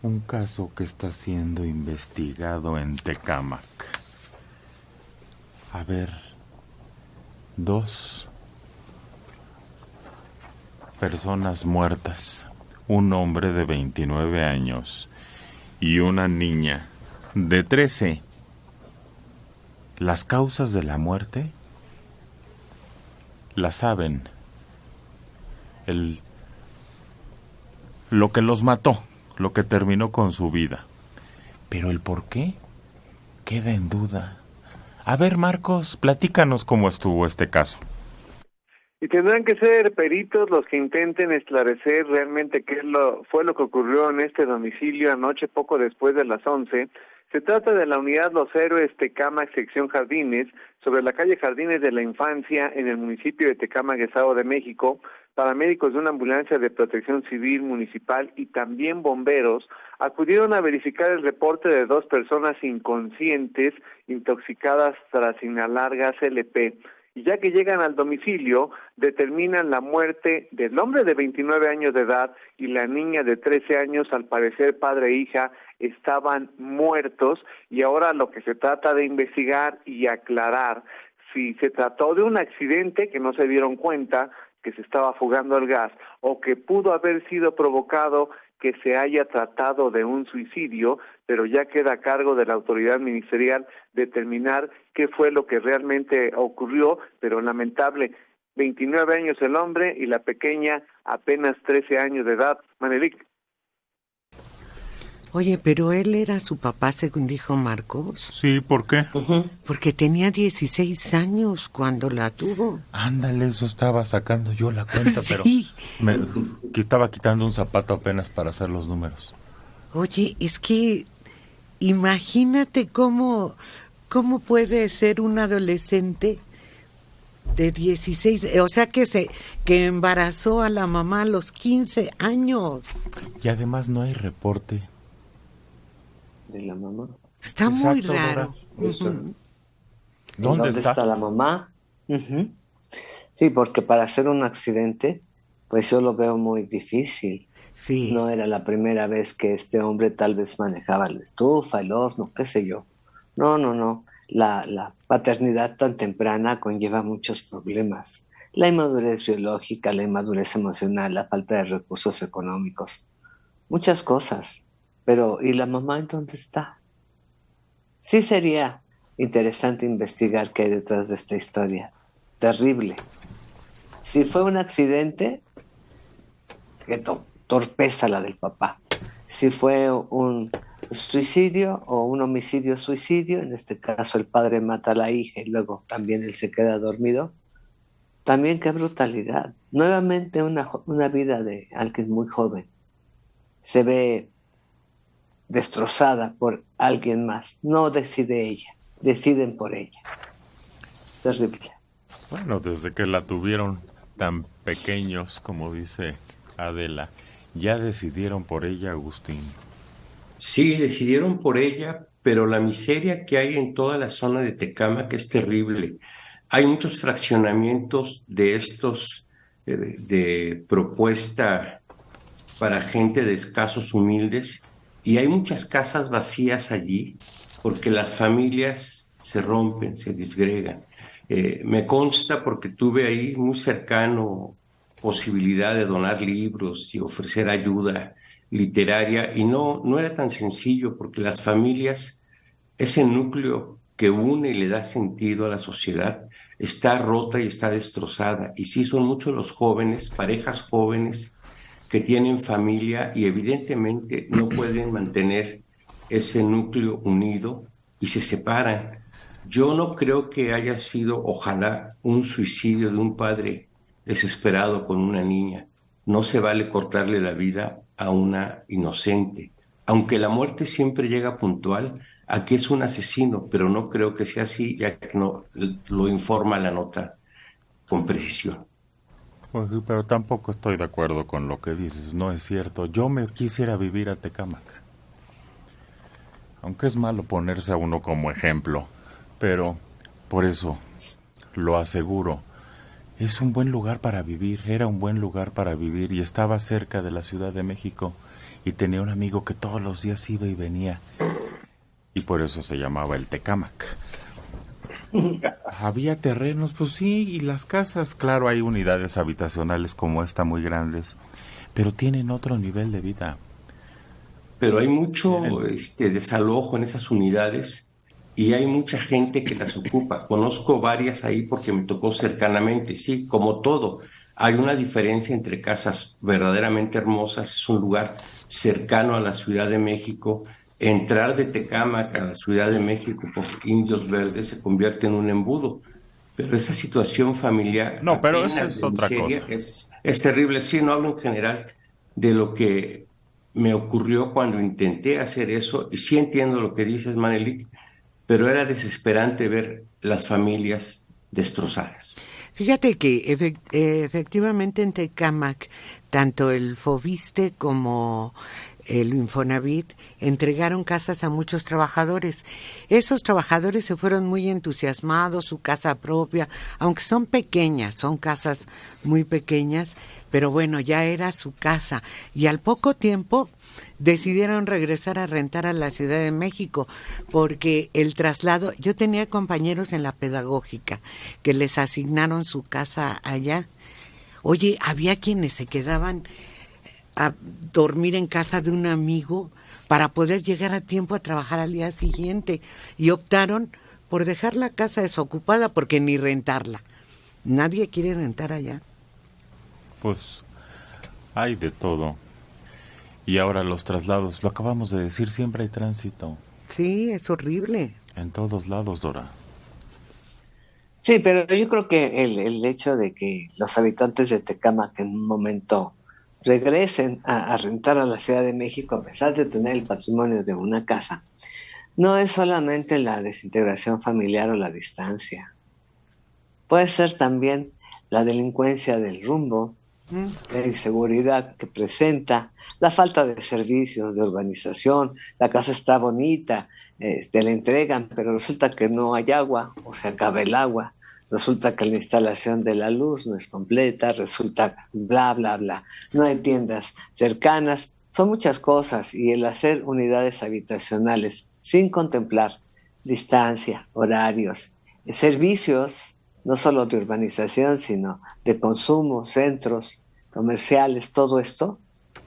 Un caso que está siendo investigado en Tecámac. A ver, 2 personas muertas, un hombre de 29 años y una niña de 13. Las causas de la muerte las saben. Lo que los mató, lo que terminó con su vida. Pero el por qué queda en duda. A ver, Marcos, platícanos cómo estuvo este caso. Y tendrán que ser peritos los que intenten esclarecer realmente fue lo que ocurrió en este domicilio anoche poco después de las 11. Se trata de la unidad Los Héroes Tecámac, sección Jardines, sobre la calle Jardines de la Infancia, en el municipio de Tecámac, Estado de México. Paramédicos de una ambulancia de protección civil municipal y también bomberos acudieron a verificar el reporte de 2 personas inconscientes, intoxicadas tras inhalar gas LP. Y ya que llegan al domicilio, determinan la muerte del hombre de 29 años de edad y la niña de 13 años, al parecer padre e hija, estaban muertos, y ahora lo que se trata de investigar y aclarar si se trató de un accidente que no se dieron cuenta, que se estaba fugando el gas, o que pudo haber sido provocado, que se haya tratado de un suicidio, pero ya queda a cargo de la autoridad ministerial determinar qué fue lo que realmente ocurrió, pero lamentable, 29 años el hombre y la pequeña apenas 13 años de edad. Manelik. Oye, pero él era su papá, según dijo Marcos. Sí, ¿por qué? Porque tenía 16 años cuando la tuvo. Ándale, eso estaba sacando yo la cuenta, pero Sí. me estaba quitando un zapato apenas para hacer los números. Oye, es que imagínate cómo puede ser un adolescente de 16, o sea que embarazó a la mamá a los 15 años. Y además no hay reporte de la mamá. Está exacto, muy raro. Uh-huh. ¿Dónde está la mamá? Uh-huh. Sí, porque para hacer un accidente, pues yo lo veo muy difícil. Sí. No era la primera vez que este hombre tal vez manejaba la estufa, el horno, qué sé yo. No. La paternidad tan temprana conlleva muchos problemas. La inmadurez biológica, la inmadurez emocional, la falta de recursos económicos. Muchas cosas. Pero, ¿y la mamá en dónde está? Sí sería interesante investigar qué hay detrás de esta historia. Terrible. Si fue un accidente, qué torpeza la del papá. Si fue un suicidio o un homicidio-suicidio, en este caso el padre mata a la hija y luego también él se queda dormido, también qué brutalidad. Nuevamente una vida de alguien muy joven se ve destrozada por alguien más. No decide ella, deciden por ella. Terrible. Bueno, desde que la tuvieron tan pequeños, como dice Adela, ya decidieron por ella, Agustín. Sí, decidieron por ella, pero la miseria que hay en toda la zona de Tecámac es terrible. Hay muchos fraccionamientos de estos de propuesta para gente de escasos humildes, y hay muchas casas vacías allí porque las familias se rompen, se disgregan. Me consta porque tuve ahí muy cercano posibilidad de donar libros y ofrecer ayuda literaria, y no era tan sencillo porque las familias, ese núcleo que une y le da sentido a la sociedad, está rota y está destrozada. Y sí son muchos los jóvenes, parejas jóvenes, que tienen familia y evidentemente no pueden mantener ese núcleo unido y se separan. Yo no creo que haya sido, ojalá, un suicidio de un padre desesperado con una niña. No se vale cortarle la vida a una inocente. Aunque la muerte siempre llega puntual, aquí es un asesino, pero no creo que sea así, ya que no lo informa la nota con precisión. Pues sí, pero tampoco estoy de acuerdo con lo que dices, no es cierto. Yo me quisiera vivir a Tecámac. Aunque es malo ponerse a uno como ejemplo, pero por eso lo aseguro. Es un buen lugar para vivir, era un buen lugar para vivir y estaba cerca de la Ciudad de México. y tenía un amigo que todos los días iba y venía, y por eso se llamaba el Tecámac. Había terrenos, pues sí, y las casas, claro, hay unidades habitacionales como esta muy grandes, pero tienen otro nivel de vida. Pero hay mucho desalojo en esas unidades y hay mucha gente que las ocupa. Conozco varias ahí porque me tocó cercanamente, sí, como todo. Hay una diferencia entre casas verdaderamente hermosas, es un lugar cercano a la Ciudad de México. Entrar de Tecámac a la Ciudad de México por Indios Verdes se convierte en un embudo. Pero esa situación familiar No, pero eso apenas es de otra miseria cosa. es terrible. Sí, no hablo en general de lo que me ocurrió cuando intenté hacer eso, y sí entiendo lo que dices, Manelik, pero era desesperante ver las familias destrozadas. Fíjate que efectivamente en Tecámac, tanto el Fobiste como el Infonavit entregaron casas a muchos trabajadores. Esos trabajadores se fueron muy entusiasmados, su casa propia, aunque son pequeñas, son casas muy pequeñas, pero bueno, ya era su casa. Y al poco tiempo decidieron regresar a rentar a la Ciudad de México, porque el traslado, yo tenía compañeros en la pedagógica que les asignaron su casa allá. Oye, había quienes se quedaban a dormir en casa de un amigo para poder llegar a tiempo a trabajar al día siguiente, y optaron por dejar la casa desocupada porque ni rentarla. Nadie quiere rentar allá. Pues hay de todo. Y ahora los traslados, lo acabamos de decir, siempre hay tránsito. Sí, es horrible. En todos lados, Dora. Sí, pero yo creo que el hecho de que los habitantes de Tecámac en un momento regresen a rentar a la Ciudad de México, a pesar de tener el patrimonio de una casa, no es solamente la desintegración familiar o la distancia. Puede ser también la delincuencia del rumbo, la inseguridad que presenta, la falta de servicios de urbanización. La casa está bonita, la entregan, pero resulta que no hay agua o se acaba el agua. Resulta que la instalación de la luz no es completa, resulta bla, bla, bla. No hay tiendas cercanas, son muchas cosas, y el hacer unidades habitacionales sin contemplar distancia, horarios, servicios, no solo de urbanización, sino de consumo, centros comerciales, todo esto,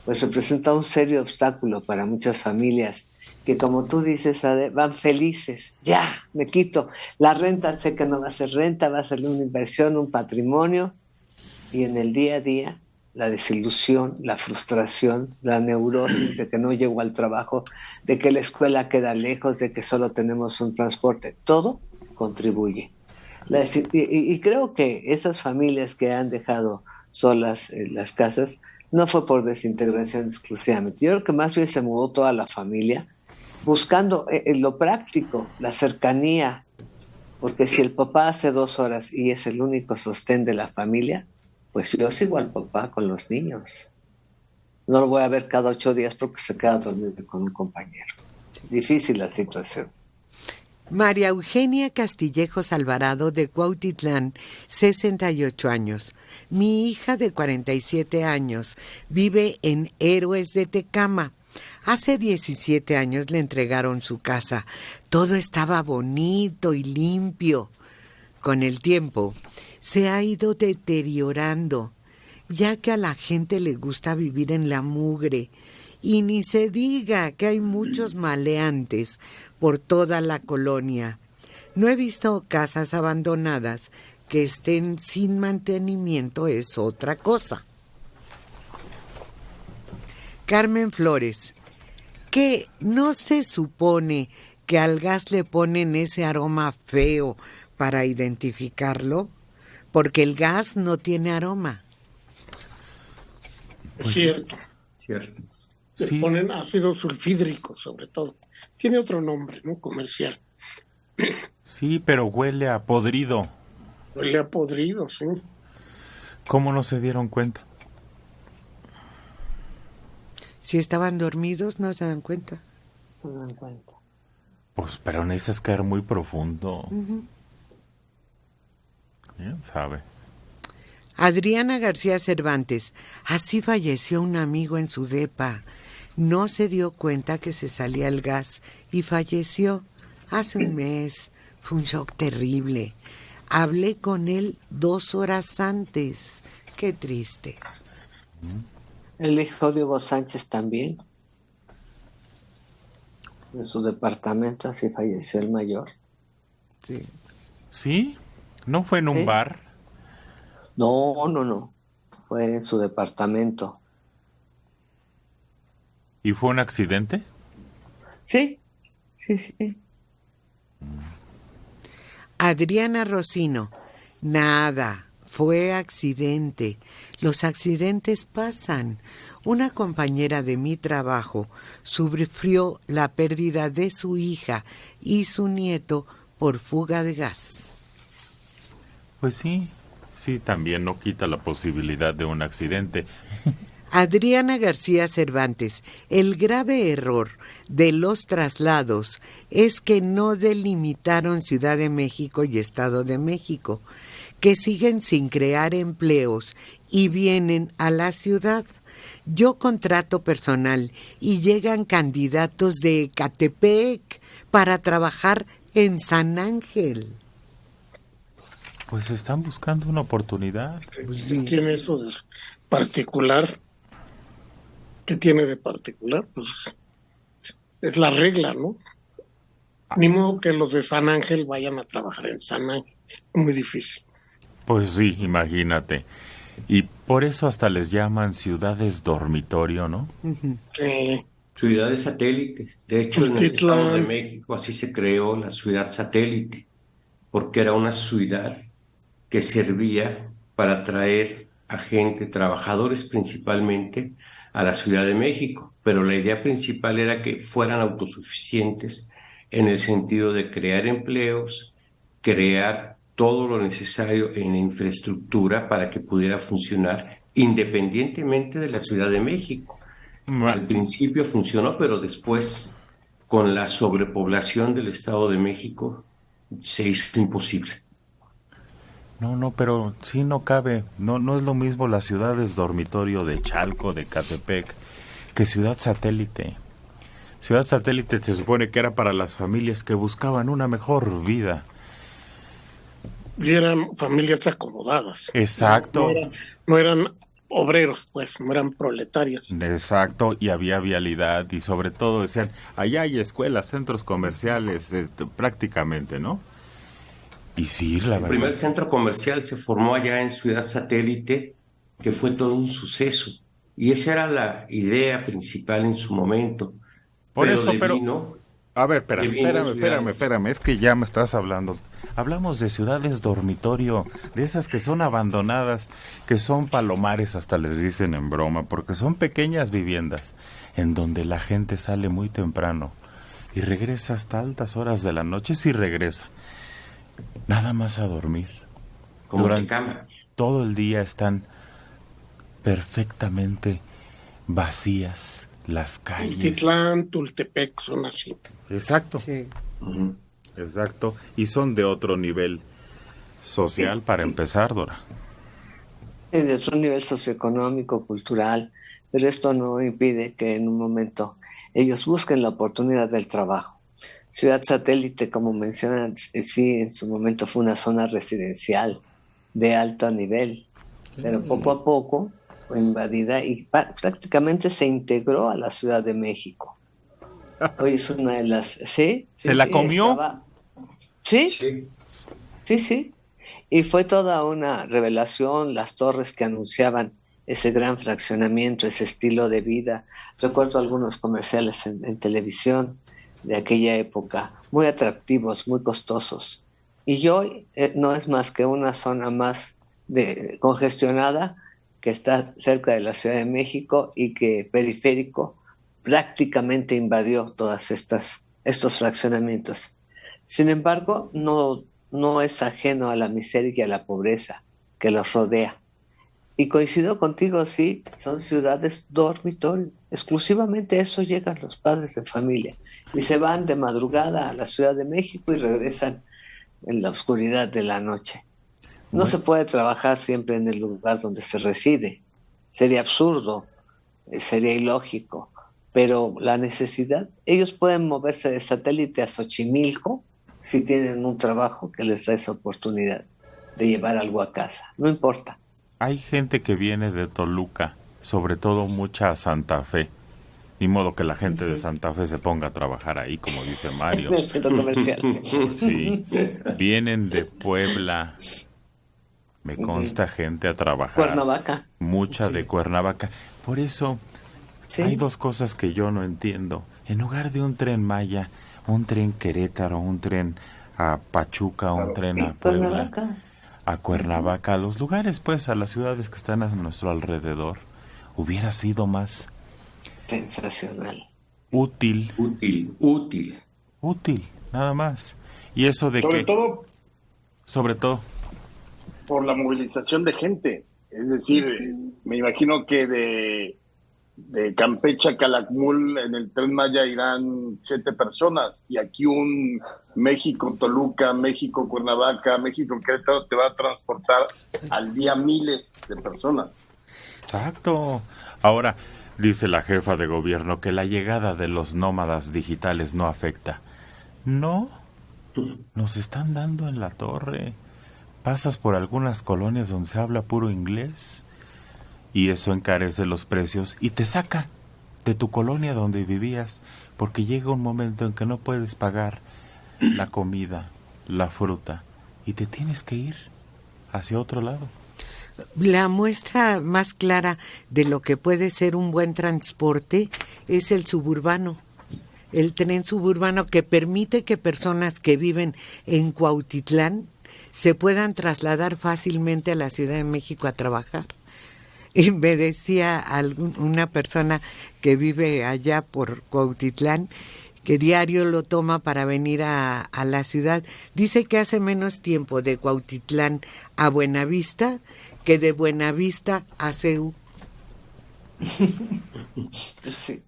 pues representa un serio obstáculo para muchas familias que, como tú dices, Ade, van felices. Ya, me quito. La renta, sé que no va a ser renta, va a ser una inversión, un patrimonio, y en el día a día, la desilusión, la frustración, la neurosis de que no llego al trabajo, de que la escuela queda lejos, de que solo tenemos un transporte, todo contribuye. Y creo que esas familias que han dejado solas las casas no fue por desintegración exclusivamente. Yo creo que más bien se mudó toda la familia buscando lo práctico, la cercanía, porque si el papá hace 2 horas y es el único sostén de la familia, pues yo sigo al papá con los niños. No lo voy a ver cada 8 días porque se queda a dormir con un compañero. Difícil la situación. María Eugenia Castillejos Alvarado, de Cuautitlán, 68 años. Mi hija de 47 años vive en Héroes de Tecama. Hace 17 años le entregaron su casa. Todo estaba bonito y limpio. Con el tiempo se ha ido deteriorando, ya que a la gente le gusta vivir en la mugre. Y ni se diga que hay muchos maleantes por toda la colonia. No he visto casas abandonadas que estén sin mantenimiento, es otra cosa. Carmen Flores, ¿qué no se supone que al gas le ponen ese aroma feo para identificarlo? Porque el gas no tiene aroma. Es cierto. Cierto. Le Sí. ponen ácido sulfídrico, sobre todo. Tiene otro nombre, ¿no? Comercial. Sí, pero huele a podrido. Huele a podrido, sí. ¿Cómo no se dieron cuenta? Si estaban dormidos, no se dan cuenta. No me dan cuenta. Pues, pero necesitas caer muy profundo. ¿Quién sabe? Adriana García Cervantes, así falleció un amigo en su depa. no se dio cuenta que se salía el gas y falleció hace un mes. Fue un shock terrible. Hablé con él 2 horas antes. Qué triste. El hijo de Hugo Sánchez también, en su departamento, así falleció el mayor. Sí. ¿Sí? ¿No fue en un ¿Sí? bar? No, fue en su departamento. ¿Y fue un accidente? Sí. Adriana Rocino, nada, fue accidente. Los accidentes pasan. Una compañera de mi trabajo sufrió la pérdida de su hija y su nieto por fuga de gas. Pues sí, también no quita la posibilidad de un accidente. Adriana García Cervantes, el grave error de los traslados es que no delimitaron Ciudad de México y Estado de México, que siguen sin crear empleos y vienen a la ciudad. Yo contrato personal y llegan candidatos de Ecatepec para trabajar en San Ángel. Pues están buscando una oportunidad. ¿Qué tiene eso de particular? ¿Qué tiene de particular? Pues es la regla, ¿no? Ni modo que los de San Ángel vayan a trabajar en San Ángel. Muy difícil. Pues sí, imagínate. Y por eso hasta les llaman ciudades dormitorio, ¿no? Ciudades satélites. De hecho, en el Tultitlán. Estado de México así se creó la ciudad satélite, porque era una ciudad que servía para traer a gente, trabajadores principalmente, a la Ciudad de México. Pero la idea principal era que fueran autosuficientes en el sentido de crear empleos, crear todo lo necesario en infraestructura para que pudiera funcionar independientemente de la Ciudad de México. Al principio funcionó, pero después, con la sobrepoblación del Estado de México, se hizo imposible. No, pero sí no cabe. No es lo mismo las ciudades dormitorio de Chalco, de Ecatepec, que ciudad satélite. Ciudad satélite se supone que era para las familias que buscaban una mejor vida. Y eran familias acomodadas. Exacto. No eran obreros, pues, no eran proletarios. Exacto, y había vialidad y sobre todo decían, allá hay escuelas, centros comerciales, prácticamente, ¿no? Y sí, la verdad. El primer centro comercial se formó allá en Ciudad Satélite, que fue todo un suceso. Y esa era la idea principal en su momento. Por pero eso, devino, a ver, espérame, ciudades. es que ya me estás hablando. Hablamos de ciudades dormitorio, de esas que son abandonadas, que son palomares, hasta les dicen en broma, porque son pequeñas viviendas en donde la gente sale muy temprano y regresa hasta altas horas de la noche, si regresa. Nada más a dormir. Como Durante Tecama. todo el día están perfectamente vacías las calles. Tultitlán, Tultepec son así. Exacto. Sí. Ujú. Exacto. Y son de otro nivel social para empezar, Dora. De otro nivel socioeconómico, cultural, pero esto no impide que en un momento ellos busquen la oportunidad del trabajo. Ciudad Satélite, como mencionan, sí, en su momento fue una zona residencial de alto nivel, pero poco a poco fue invadida y prácticamente se integró a la Ciudad de México. Hoy es una de las... ¿Sí? ¿Se la comió? Sí. Y fue toda una revelación, las torres que anunciaban ese gran fraccionamiento, ese estilo de vida. Recuerdo algunos comerciales en televisión de aquella época, muy atractivos, muy costosos. Y hoy no es más que una zona más congestionada que está cerca de la Ciudad de México y que periférico prácticamente invadió todas estos fraccionamientos. Sin embargo, no es ajeno a la miseria y a la pobreza que los rodea. Y coincido contigo, sí, son ciudades dormitorio. Exclusivamente a eso llegan los padres de familia. Y se van de madrugada a la Ciudad de México y regresan en la oscuridad de la noche. No se puede trabajar siempre en el lugar donde se reside. Sería absurdo, sería ilógico. pero la necesidad, ellos pueden moverse de Satélite a Xochimilco si tienen un trabajo que les da esa oportunidad de llevar algo a casa, no importa. Hay gente que viene de Toluca, sobre todo mucha a Santa Fe. Ni modo que la gente de Santa Fe se ponga a trabajar ahí, como dice Mario. En el centro comercial. Sí, vienen de Puebla. Me consta gente a trabajar. Cuernavaca. Mucha de Cuernavaca. Por eso hay dos cosas que yo no entiendo. En lugar de un tren Maya, un tren Querétaro, un tren a Pachuca, un tren a Puebla, a Cuernavaca, a los lugares, pues, a las ciudades que están a nuestro alrededor, hubiera sido más sensacional. Útil, nada más. Y eso de sobre todo por la movilización de gente. Es decir, me imagino que de Campeche a Calakmul en el Tren Maya irán 7 personas, y aquí un México-Toluca, México-Cuernavaca, México-Querétaro te va a transportar al día miles de personas. Exacto. Ahora, dice la jefa de gobierno que la llegada de los nómadas digitales no afecta. No, nos están dando en la torre. Pasas por algunas colonias donde se habla puro inglés y eso encarece los precios y te saca de tu colonia donde vivías, porque llega un momento en que no puedes pagar la comida, la fruta, y te tienes que ir hacia otro lado. La muestra más clara de lo que puede ser un buen transporte es el suburbano, el tren suburbano, que permite que personas que viven en Cuautitlán se puedan trasladar fácilmente a la Ciudad de México a trabajar. Y me decía una persona que vive allá por Cuautitlán, que diario lo toma para venir a la ciudad. Dice que hace menos tiempo de Cuautitlán a Buenavista que de Buenavista a CEU. Sí.